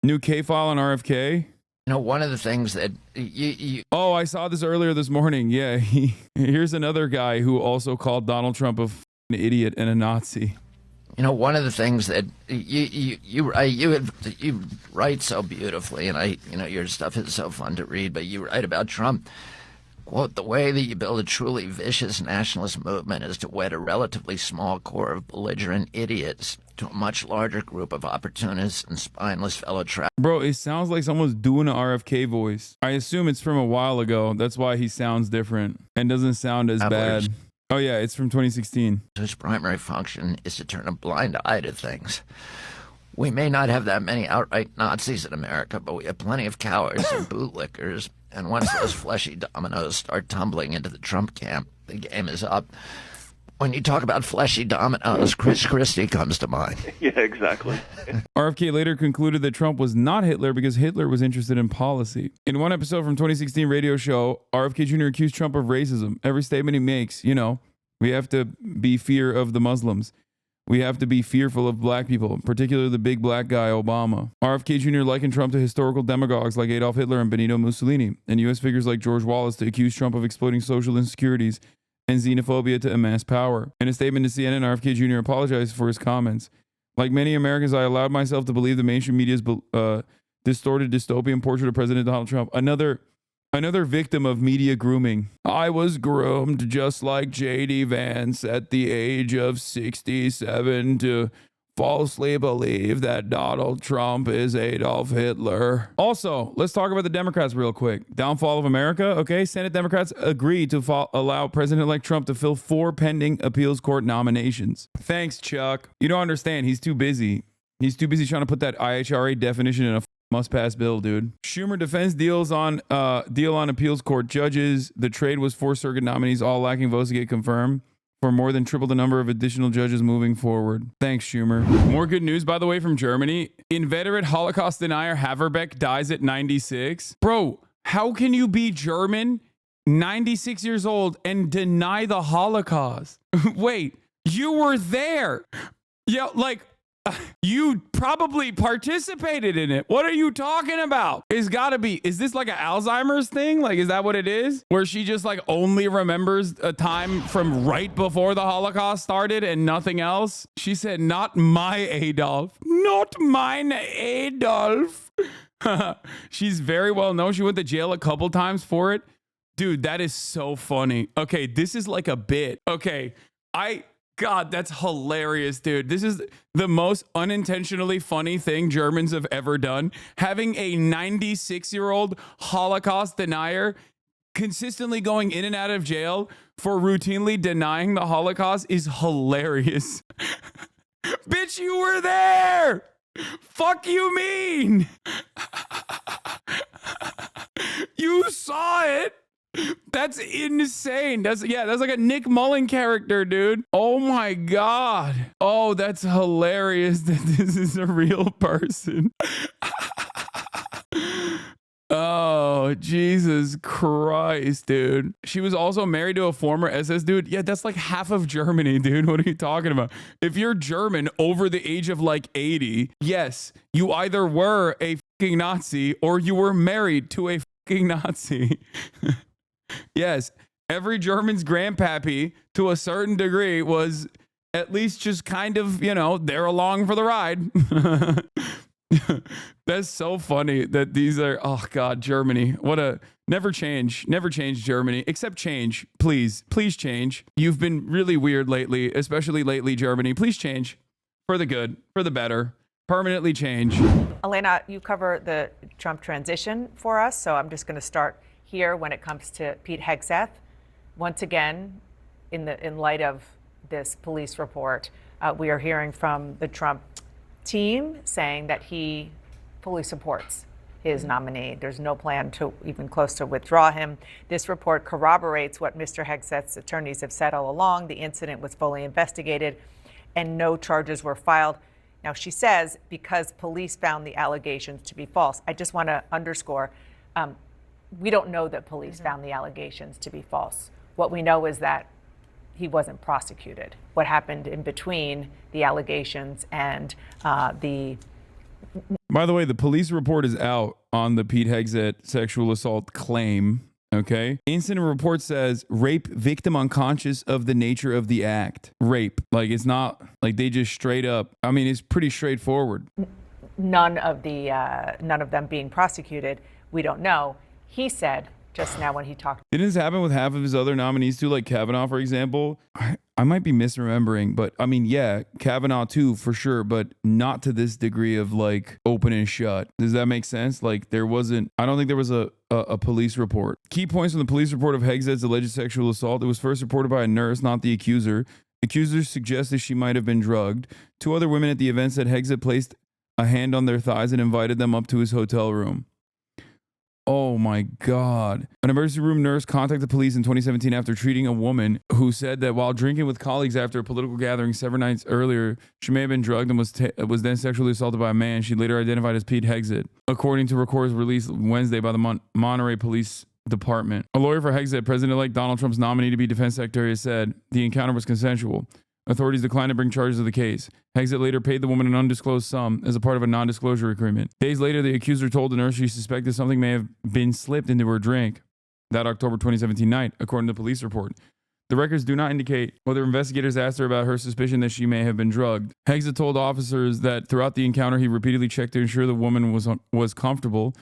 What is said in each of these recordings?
New K file on RFK. One of the things that Oh, I saw this earlier this morning. Yeah, here's another guy who also called Donald Trump an idiot and a Nazi. One of the things that you write so beautifully, and your stuff is so fun to read, but you write about Trump. Quote, the way that you build a truly vicious nationalist movement is to wed a relatively small core of belligerent idiots to a much larger group of opportunists and spineless fellow travelers. Bro, it sounds like someone's doing an RFK voice. I assume it's from a while ago. That's why he sounds different and doesn't sound as bad. Oh yeah, it's from 2016. Whose primary function is to turn a blind eye to things. We may not have that many outright Nazis in America, but we have plenty of cowards and bootlickers. And once those fleshy dominoes start tumbling into the Trump camp, the game is up. When you talk about fleshy dominoes, Chris Christie comes to mind. Yeah, exactly. RFK later concluded that Trump was not Hitler because Hitler was interested in policy. In one episode from 2016 radio show, RFK Jr. accused Trump of racism. Every statement he makes, we have to be fear of the Muslims. We have to be fearful of black people, particularly the big black guy, Obama. RFK Jr. likened Trump to historical demagogues like Adolf Hitler and Benito Mussolini, and U.S. figures like George Wallace to accuse Trump of exploiting social insecurities and xenophobia to amass power. In a statement to CNN, RFK Jr. apologized for his comments. Like many Americans, I allowed myself to believe the mainstream media's distorted dystopian portrait of President Donald Trump. Another victim of media grooming. I was groomed just like J.D. Vance at the age of 67 to falsely believe that Donald Trump is Adolf Hitler. Also, let's talk about the Democrats real quick. Downfall of America. Okay, Senate Democrats agreed to allow President-elect Trump to fill 4 pending appeals court nominations. Thanks, Chuck. You don't understand. He's too busy. He's too busy trying to put that IHRA definition in a must-pass bill, dude. Schumer defends deal on appeals court judges. The trade was 4 circuit nominees, all lacking votes to get confirmed, for more than triple the number of additional judges moving forward. Thanks, Schumer. More good news, by the way, from Germany. Inveterate Holocaust denier Haverbeck dies at 96. Bro, how can you be German, 96 years old, and deny the Holocaust? Wait, you were there. Yeah, you probably participated in it. What are you talking about? Is this like an Alzheimer's thing? Is that what it is? Where she just only remembers a time from right before the Holocaust started and nothing else? She said, not my Adolf. Not mine Adolf. She's very well known. She went to jail a couple times for it. Dude, that is so funny. Okay, this is like a bit. Okay, God, that's hilarious, dude. This is the most unintentionally funny thing Germans have ever done. Having a 96-year-old Holocaust denier consistently going in and out of jail for routinely denying the Holocaust is hilarious. Bitch, you were there. Fuck you mean? You saw it. That's insane. That's like a Nick Mullen character, dude. Oh my God. Oh, that's hilarious that this is a real person. Oh, Jesus Christ, dude. She was also married to a former SS dude. Yeah, that's like half of Germany, dude. What are you talking about? If you're German over the age of 80, yes, you either were a fucking Nazi or you were married to a fucking Nazi. Yes, every German's grandpappy, to a certain degree, was at least just kind of, they're along for the ride. That's so funny that these are, oh God, Germany. Never change Germany, except change. Please change. You've been really weird lately, especially lately, Germany. Please change for the good, for the better. Permanently change. Elena, you cover the Trump transition for us, so I'm just going to start here when it comes to Pete Hegseth. Once again, in light of this police report, we are hearing from the Trump team saying that he fully supports his nominee. There's no plan to even close to withdraw him. This report corroborates what Mr. Hegseth's attorneys have said all along. The incident was fully investigated and no charges were filed. Now, she says because police found the allegations to be false. I just want to underscore, we don't know that police found the allegations to be false. What we know is that he wasn't prosecuted. What happened in between the allegations and the By the way, the police report is out on the Pete Hegseth sexual assault claim. Okay. Incident report says rape victim unconscious of the nature of the act. Rape. Like, it's not like they just straight up. I mean, it's pretty straightforward. None of them being prosecuted. We don't know. He said just now when he talked. Didn't this happen with half of his other nominees too? Like Kavanaugh, for example. I might be misremembering, but I mean, yeah, Kavanaugh too, for sure, but not to this degree of like open and shut. Does that make sense? Like I don't think there was a police report. Key points from the police report of Hegseth's alleged sexual assault. It was first reported by a nurse, not the accuser. Accusers suggested she might have been drugged. 2 other women at the event said Hegseth placed a hand on their thighs and invited them up to his hotel room. Oh my God. An emergency room nurse contacted the police in 2017 after treating a woman who said that while drinking with colleagues after a political gathering several nights earlier, she may have been drugged and was then sexually assaulted by a man she later identified as Pete Hegseth, according to records released Wednesday by the Monterey Police Department. A lawyer for Hegseth, President-elect Donald Trump's nominee to be defense secretary, has said the encounter was consensual. Authorities declined to bring charges of the case. Hegseth later paid the woman an undisclosed sum as a part of a non-disclosure agreement. Days later, the accuser told the nurse she suspected something may have been slipped into her drink that October 2017 night, according to the police report. The records do not indicate whether investigators asked her about her suspicion that she may have been drugged. Hegseth told officers that throughout the encounter, he repeatedly checked to ensure the woman was comfortable.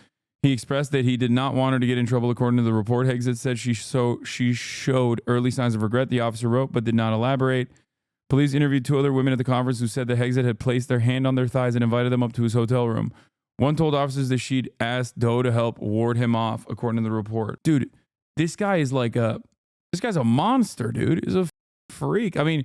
He expressed that he did not want her to get in trouble, according to the report. Hegseth said she showed early signs of regret, the officer wrote, but did not elaborate. Police interviewed 2 other women at the conference who said that Hegseth had placed their hand on their thighs and invited them up to his hotel room. One told officers that she'd asked Doe to help ward him off, according to the report. Dude, this guy's a monster, dude. He's a freak. I mean,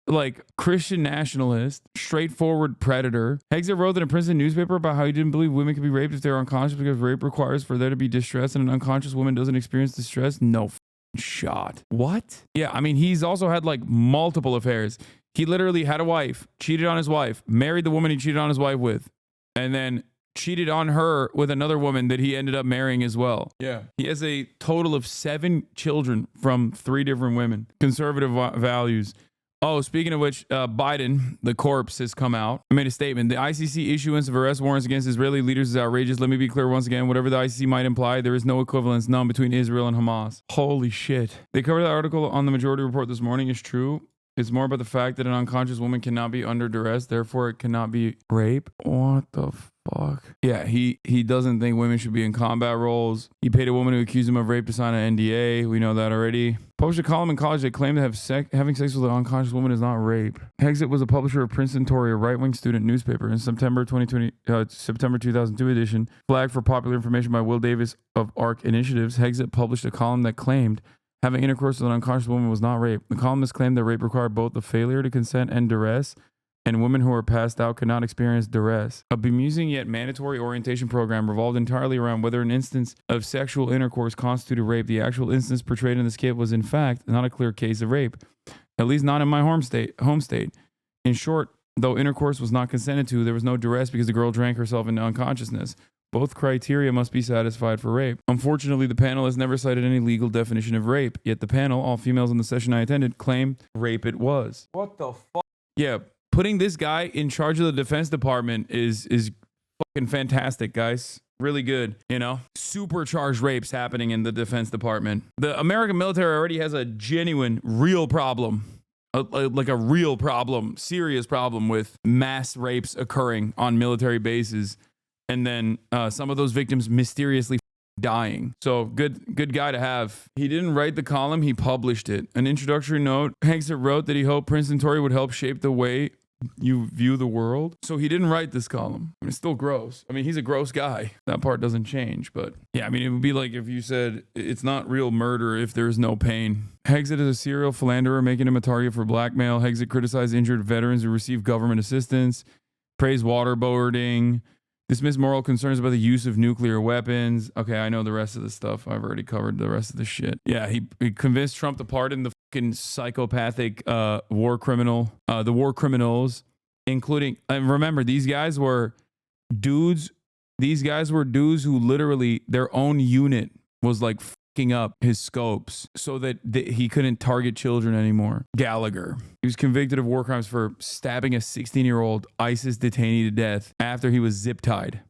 like Christian nationalist, straightforward predator. Hegseth wrote in a Princeton newspaper about how he didn't believe women could be raped if they're unconscious because rape requires for there to be distress and an unconscious woman doesn't experience distress. No shot. What? Yeah, I mean, he's also had like multiple affairs. He literally had a wife, cheated on his wife, married the woman he cheated on his wife with, and then cheated on her with another woman that he ended up marrying as well. Yeah. He has a total of 7 children from 3 different women. Conservative values. Oh, speaking of which, Biden, the corpse, has come out. I made a statement. The ICC issuance of arrest warrants against Israeli leaders is outrageous. Let me be clear once again. Whatever the ICC might imply, there is no equivalence, none, between Israel and Hamas. Holy shit. They covered the article on the Majority Report this morning. It's true. It's more about the fact that an unconscious woman cannot be under duress, therefore it cannot be rape. What the fuck? Yeah, he doesn't think women should be in combat roles. He paid a woman who accused him of rape to sign an NDA. We know that already. Published a column in college that claimed that having sex with an unconscious woman is not rape. Hegseth was a publisher of Princeton Tory, a right-wing student newspaper. In September 2002 edition, flagged for popular information by Will Davis of ARC Initiatives, Hegseth published a column that claimed having intercourse with an unconscious woman was not rape. The columnist claimed that rape required both the failure to consent and duress, and women who were passed out could not experience duress. A bemusing yet mandatory orientation program revolved entirely around whether an instance of sexual intercourse constituted rape. The actual instance portrayed in the skit was in fact not a clear case of rape, at least not in my home state. In short, though intercourse was not consented to, there was no duress because the girl drank herself into unconsciousness. Both criteria must be satisfied for rape. Unfortunately, the panel has never cited any legal definition of rape, yet the panel, all females in the session I attended, claimed rape it was. What the fuck? Yeah, putting this guy in charge of the Defense Department is fucking fantastic, guys. Really good, you know? Supercharged rapes happening in the Defense Department. The American military already has a genuine, real problem. Like a real problem, serious problem with mass rapes occurring on military bases. And then some of those victims mysteriously dying. So good guy to have. He didn't write the column, he published it. An introductory note, Hegseth wrote that he hoped Princeton Tory would help shape the way you view the world. So he didn't write this column. I mean, it's still gross. I mean, he's a gross guy. That part doesn't change. But yeah, I mean, it would be like if you said it's not real murder if there's no pain. Hegseth is a serial philanderer, making him a target for blackmail. Hegseth criticized injured veterans who receive government assistance, praised waterboarding, dismissed moral concerns about the use of nuclear weapons. Okay, I know the rest of the stuff. I've already covered the rest of the shit. Yeah, he convinced Trump to pardon the fucking psychopathic war criminals, including, and remember, these guys were dudes who literally, their own unit was like fucking up his scopes so that he couldn't target children anymore. Gallagher. He was convicted of war crimes for stabbing a 16-year-old ISIS detainee to death after he was zip-tied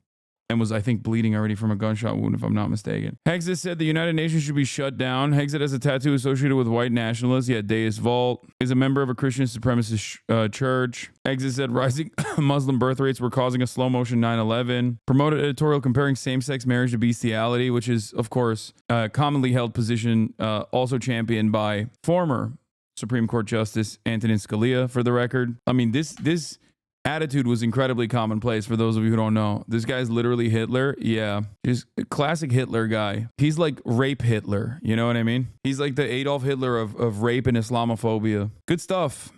and was, I think, bleeding already from a gunshot wound, if I'm not mistaken. Hegseth said the United Nations should be shut down. Hegseth has a tattoo associated with white nationalists, yet Deist Vault is a member of a Christian supremacist church. Hegseth said rising Muslim birth rates were causing a slow-motion 9/11. Promoted editorial comparing same-sex marriage to bestiality, which is, of course, a commonly held position also championed by former Supreme Court Justice Antonin Scalia, for the record. I mean, this attitude was incredibly commonplace for those of you who don't know. This guy's literally Hitler. Yeah. Just a classic Hitler guy. He's like rape Hitler. You know what I mean? He's like the Adolf Hitler of rape and Islamophobia. Good stuff.